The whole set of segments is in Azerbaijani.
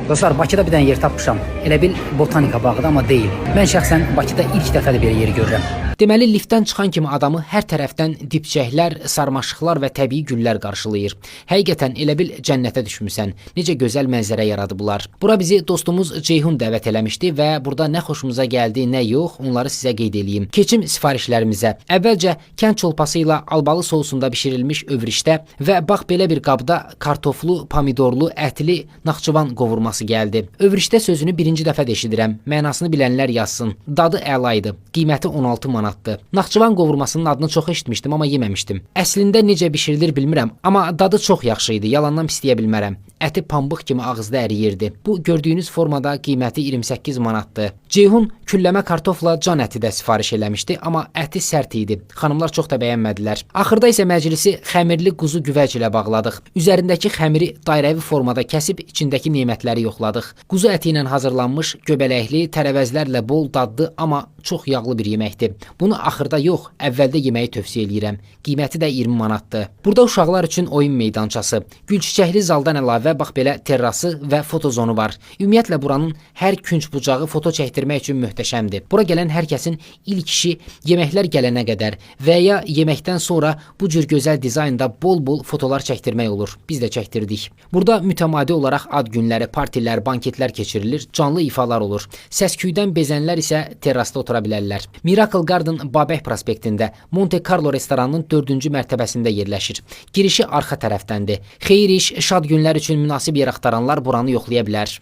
Dostlar, Bakıda bir dənə yer tapmışam. Elə bil botanika bağıdır, amma deyil. Mən şəxsən Bakıda ilk dəfədir belə yer görürəm. Deməli, liftdən çıxan kimi adamı hər tərəfdən dibçəklər, sarmaşıqlar və təbii güllər qarşılayır. Həqiqətən elə bil cənnətə düşmüsən. Necə gözəl mənzərə yaradıblar. Bura bizi dostumuz Ceyhun dəvət eləmişdi və burada nə xoşumuza gəldi, nə yox, onları sizə qeyd edeyim. Keçim sifarişlərimizə. Əvvəlcə kənd çolpası ilə albalı sosunda bişirilmiş övrişdə və bax belə bir qabda kartoflu, pomidorlu, ətli Naxçıvan qovurması gəldi. Övrişdə sözünü birinci dəfə eşidirəm. Mənasını bilənlər yazsın. Dadı əla idi. Qiyməti 16 manatdır. Naxçıvan qovurmasının adını çox eşitmişdim, amma yeməmişdim. Əslində necə bişirilir bilmirəm, amma dadı çox yaxşı idi. Yalandan pisləyə bilmərəm. Əti pambıq kimi ağızda əriyirdi. Bu gördüyünüz formada qiyməti 28 manatdır. Ceyhun külləmə kartofla can əti də sifariş eləmişdi, amma əti sərt idi. Xanımlar çox da bəyənmədilər. Axırda isə məclisi xəmirli quzu güvəc ilə bağladıq. Üzərindəki xəmiri dairəvi formada kəsib içindəki nemətləri yoxladıq. Quzu əti ilə hazırlanmış göbələkli, tərəvəzlərlə bol dadlı, amma çox yağlı bir yeməkdir. Bunu axırda yox, əvvəldə yeməyi tövsiyə eləyirəm. Qiyməti də 20 manatdır. Burada uşaqlar üçün oyun meydançası, gülçiçəkli zaldan əlavə bax belə terrası və fotozonu var. Ümumiyyətlə buranın hər künc bucağı foto çəkdirmək üçün möhtəşəmdir. Bura gələn hər kəsin ilk işi yeməklər gələnə qədər və ya yeməkdən sonra bu cür gözəl dizaynda bol-bol fotolar çəkdirmək olur. Biz də çəkdirdik. Burada mütəmadi olaraq ad günləri, partilər, banketlər keçirilir, canlı ifalar olur. Səsküydən bezənlər isə terrasda otura bilərlər. Miracle Garden Babək prospektində Monte Carlo restoranının 4-cü mərtəbəsində yerləşir. Girişi arxa tərəfdəndir. Xeyir iş, şad günlər üçün münasib yer axtaranlar buranı yoxlaya bilər.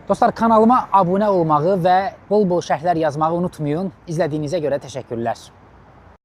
Dostlar, kanalıma abunə olmağı və bol-bol şərhlər yazmağı unutmayın. İzlədiyinizə görə təşəkkürlər.